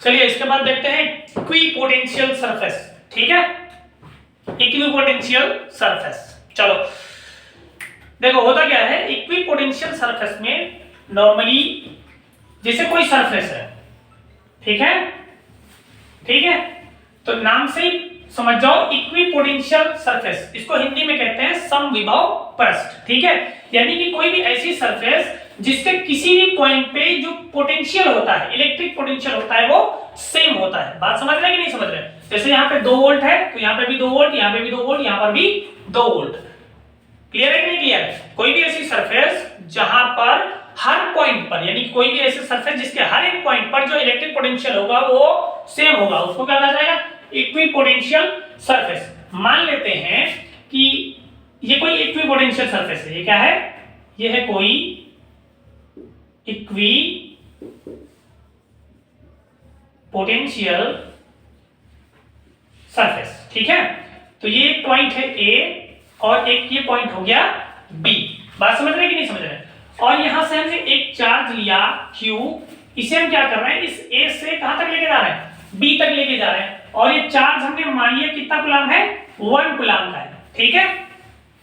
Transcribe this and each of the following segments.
चलिए इसके बाद देखते हैं इक्विपोटेंशियल सरफेस। ठीक है, इक्विपोटेंशियल सरफेस। चलो देखो होता क्या है, इक्विपोटेंशियल सरफेस में नॉर्मली जैसे कोई सरफेस है, ठीक है, ठीक है, तो नाम से ही समझ जाओ इक्विपोटेंशियल सरफेस, इसको हिंदी में कहते हैं समविभव पृष्ठ। ठीक है, यानी कि कोई भी ऐसी सरफेस जिसके किसी भी पॉइंट पे जो पोटेंशियल होता है, इलेक्ट्रिक पोटेंशियल होता है, वो सेम होता है। बात समझ रहे कि नहीं समझ रहे? जैसे यहाँ पे 2 वोल्ट है तो यहाँ पे भी 2 वोल्ट, यहाँ पे भी 2 वोल्ट, यहाँ पर भी 2 वोल्ट। क्लियर है कि नहीं क्लियर? कोई भी ऐसी सरफेस जहां पर हर पॉइंट पर, यानी कोई भी ऐसी सरफेस जिसके हर एक पॉइंट पर जो इलेक्ट्रिक पोटेंशियल होगा वो सेम होगा, उसको क्या कहा जाएगा? Equipotential surface. मान लेते हैं कि ये कोई इक्विपोटेंशियल सरफेस है। ये क्या है? ये है कोई इक्वी पोटेंशियल सरफेस। ठीक है, तो ये एक पॉइंट है ए और एक ये पॉइंट हो गया बी। बात समझ रहे कि नहीं समझ रहे? और यहां से हमने एक चार्ज लिया Q, इसे हम क्या कर रहे हैं, इस A से कहां तक लेके जा रहे हैं? B तक लेके जा रहे हैं। और ये चार्ज हमने मान लिया कितना कूलम है? 1 कूलम का है। ठीक है,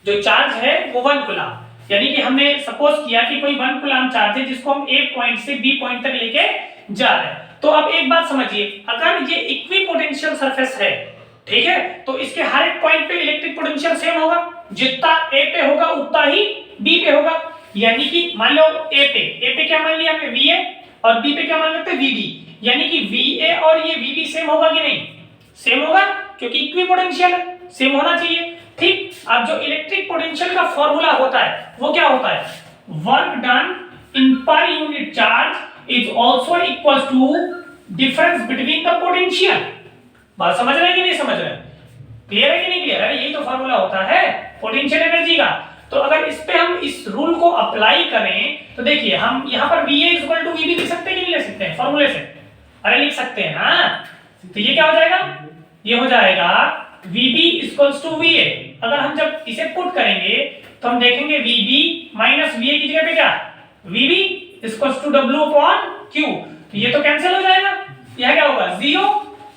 जो चार्ज है वो 1 कूलम, यानी कि हमने सपोज किया कि कोई 1 कूलम चार्ज है जिसको हम A पॉइंट से B पॉइंट तक लेके जा रहे हैं। तो अब एक बात समझिए, अगर ये इक्विपोटेंशियल सरफेस है, ठीक है, तो इसके हर एक पॉइंट पे इलेक्ट्रिक पोटेंशियल सेम होगा, जितना A पे होगा उतना ही B पे होगा। यानी कि मान लो A पे क्या मान लिया हमने? VA, और B पे क्या मान लेते हैं? VB। यानी कि VA और ये VB सेम होगा कि नहीं? सेम होगा, क्योंकि इक्विपोटेंशियल है, सेम होना चाहिए। ठीक, अब जो इलेक्ट्रिक पोटेंशियल का फॉर्मूला होता है वो क्या होता है? Work done in per unit charge is also equal to difference between the potential. बात समझ रहे हैं कि नहीं समझ रहे? क्लियर है कि नहीं क्लियर है? यही तो फॉर्मूला होता है पोटेंशियल एनर्जी का। तो अगर इस पे हम इस रूल को अप्लाई करें तो देखिए, हम यहाँ पर VA इक्वल टू VB लिख सकते हैं कि नहीं लिख सकते हैं फॉर्मूले से? अरे लिख सकते हैं ना। तो ये क्या हो जाएगा? ये हो जाएगा VB इक्वल्स टू VA। अगर हम जब इसे पुट करेंगे तो हम देखेंगे VB माइनस VA की जगह पे क्या? VB equals to W upon Q। तो ये तो कैंसिल हो जाएगा, यह क्या होगा? 0।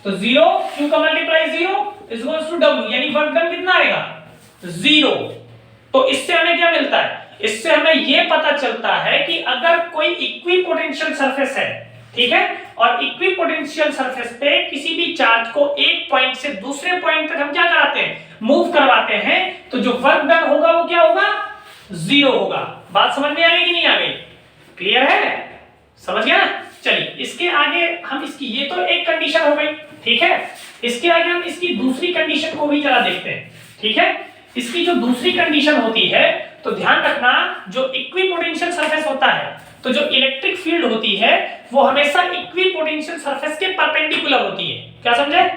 तो 0 Q का मल्टीप्लाई 0 इक्वल्स टू W, यानी वर्क डन कितना आएगा? 0। तो इससे हमें क्या मिलता है? इससे हमें यह पता चलता है कि अगर कोई इक्विपोटेंशियल सरफेस है, ठीक है, और इक्विपोटेंशियल सरफेस पे किसी भी चार्ज को एक पॉइंट से दूसरे पॉइंट तक हम क्या कराते हैं? मूव करवाते हैं, तो जो वर्क डन होगा वो क्या होगा? 0 होगा। बात समझ में आ गई कि नहीं आ गई? क्लियर है? समझ गया? चलिए इसके आगे हम इसकी, ये तो एक कंडीशन हो गई, ठीक है, इसके आगे हम इसकी दूसरी कंडीशन को भी जरा देखते हैं। ठीक है, इसकी जो दूसरी कंडीशन होती है, तो ध्यान रखना, जो इक्विपोटेंशियल सरफेस होता है, तो जो इलेक्ट्रिक फील्ड होती है वो हमेशा इक्विपोटेंशियल सरफेस के परपेंडिकुलर होती है। क्या समझे?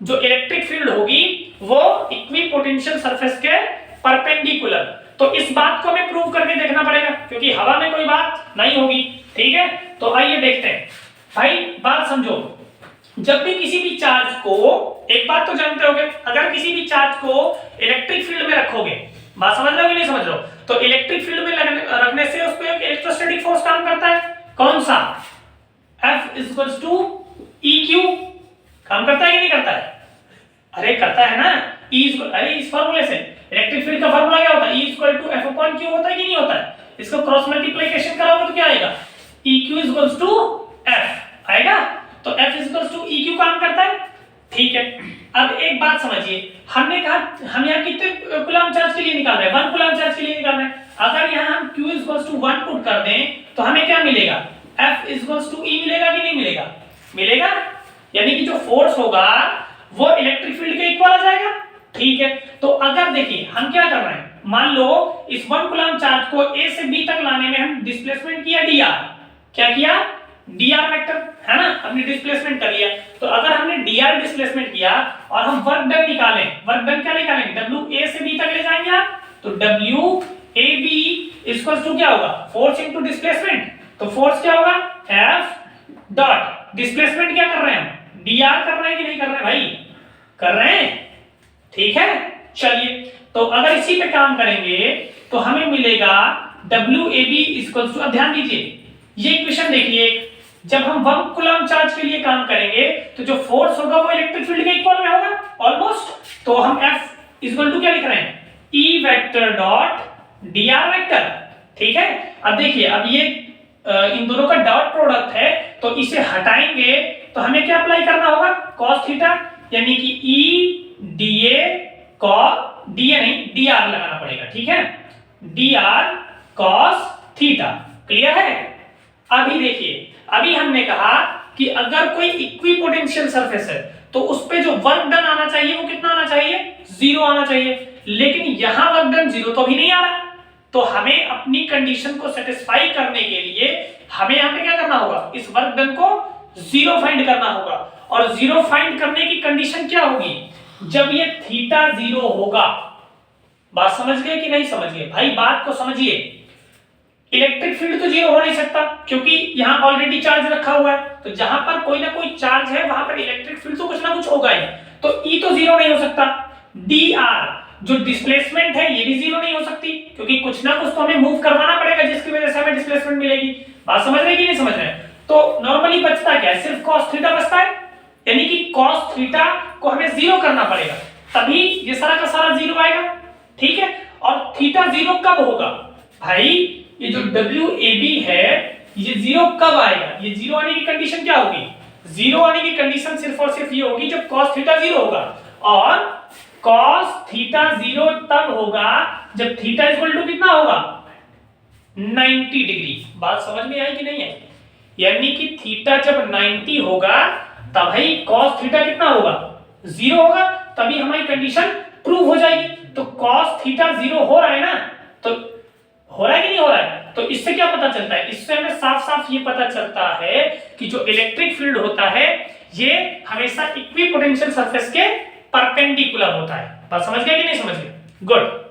जो इलेक्ट्रिक फील्ड होगी वो इक्विपोटेंशियल सरफेस के परपेंडिकुलर। तो इस बात को हमें प्रूव करके देखना पड़ेगा, क्योंकि हवा में कोई बात नहीं होगी। ठीक है, तो आइए देखते हैं। भाई बात समझो, जब भी किसी भी चार्ज को, एक बात तो जानते होगे, अगर किसी भी चार्ज को इलेक्ट्रिक फील्ड में रखोगे, बात समझ रहे हो कि नहीं समझ रहे हो? तो इलेक्ट्रिक फील्ड में रखने से उस पर एक इलेक्ट्रोस्टैटिक फोर्स काम करता है। कौन सा? F equals to EQ। काम करता है कि नहीं करता है? अरे करता है ना। अरे इस फॉर्मूले से इलेक्ट्रिक फील्ड का फॉर्मूला क्या होता है? E equal to F upon Q होता है कि नहीं होता है? इसको क्रॉस मल्टीप्लिकेशन कराओगे तो क्या आएगा? EQ इक्वल्स टू F आएगा। तो F इक्वल्स टू EQ काम करता है। ठीक है, अब एक बात समझिए, हमने कहा हम यहाँ कितने कूलम चार्ज के लिए निकाल रहे हैं? 1 कूलम चार्ज के लिए निकाल रहे हैं। अगर यहाँ हम Q इक्वल्स टू 1 पुट कर दें तो हमें क्या मिलेगा? F इक्वल्स टू E मिलेगा कि नहीं मिलेगा? मिलेगा, यानी कि जो फोर्स होगा वो इलेक्ट्रिक फील्ड के इक्वल आ जाएगा। ठीक है, तो अगर देखिए हम क्या कर रहे हैं, मान लो इस 1 कूलम चार्ज को A से B तक लाने में हम डिस्प्लेसमेंट किया dr। क्या किया? dr वेक्टर, है ना, हमने डिस्प्लेसमेंट कर लिया। तो अगर हमने dr डिस्प्लेसमेंट किया और हम वर्क डन निकालें, वर्क डन क्या निकालेंगे? W A से B तक ले जाएंगे आप, तो W AB इक्वल्स टू क्या होगा? Force into displacement. तो फोर्स क्या होगा? F डॉट डिस्प्लेसमेंट क्या कर रहे हैं हम? dr कर रहे हैं कि नहीं कर रहे हैं भाई? कर रहे हैं। ठीक है, चलिए तो अगर इसी पे काम करेंगे तो हमें मिलेगा WAB इक्वल्स टू, अब ध्यान दीजिए ये इक्वेशन देखिए, जब हम 1 कूलम चार्ज के लिए काम करेंगे तो जो फोर्स होगा वो इलेक्ट्रिक फील्ड के इक्वल में होगा ऑलमोस्ट। तो हम F इक्वल टू क्या लिख रहे हैं, E vector dot dr vector. ठीक है, अब देखिए, अब ये इन दोनों का डॉट प्रोडक्ट है, तो इसे हटाएंगे तो हमें क्या अप्लाई करना होगा, cos थीटा, यानी कि E dA cos dA नहीं dr लगाना पड़ेगा। ठीक है, dr cos थीटा। क्लियर है। अभी देखिए, अभी हमने कहा कि अगर कोई इक्विपोटेंशियल सरफेस है तो उस पे जो वर्क डन आना चाहिए वो कितना आना चाहिए, 0 आना चाहिए। लेकिन यहां वर्क डन 0 तो भी नहीं आ रहा, तो हमें अपनी कंडीशन को सेटिस्फाई करने के लिए हमें यहां पे क्या करना होगा, इस वर्क डन को 0 फाइंड करना होगा। और 0 फाइंड करने की कंडीशन क्या होगी, जब ये थीटा 0 होगा। बात समझ गए कि नहीं समझ गए भाई, बात को समझिए। इलेक्ट्रिक फील्ड तो 0 हो नहीं सकता क्योंकि यहां ऑलरेडी चार्ज रखा हुआ है, तो जहां पर कोई ना कोई चार्ज है वहां पर इलेक्ट्रिक फील्ड तो कुछ ना कुछ होगा ही। तो E तो 0 नहीं हो सकता, dr जो डिस्प्लेसमेंट है ये भी 0 नहीं हो सकती, क्योंकि कुछ ना कुछ तो हमें मूव करवाना पड़ेगा जिसकी वजह से हमें डिस्प्लेसमेंट मिलेगी। बात समझ रहे कि नहीं समझ रहे। तो नॉर्मली बचता क्या है, सिर्फ cos थीटा बचता है, यानी कि cos थीटा को हमें 0 करना पड़ेगा, तभी ये सारा का सारा 0 आएगा। ठीक है, और थीटा 0 कब होगा भाई, ये जो WAB है ये 0 कब आएगा, ये 0 आने की कंडीशन क्या होगी, 0 आने की कंडीशन सिर्फ और सिर्फ ये होगी जब cos थीटा 0 होगा। और cos थीटा 0 तब होगा जब थीटा इक्वल टू कितना होगा, 90 डिग्री। बात समझ में आई कि नहीं आई, यानी कि थीटा जब 90 होगा तब भाई cos थीटा कितना होगा, 0 होगा, तभी हमारी कंडीशन प्रूव हो जाएगी। तो cos थीटा 0 हो रहा है ना, तो हो रहा है कि नहीं हो रहा है, तो इससे क्या पता चलता है, इससे हमें साफ साफ ये पता चलता है कि जो इलेक्ट्रिक फील्ड होता है ये हमेशा इक्विपोटेंशियल सरफेस के परपेंडिकुलर होता है। बात समझ गए कि नहीं समझ गए, गुड।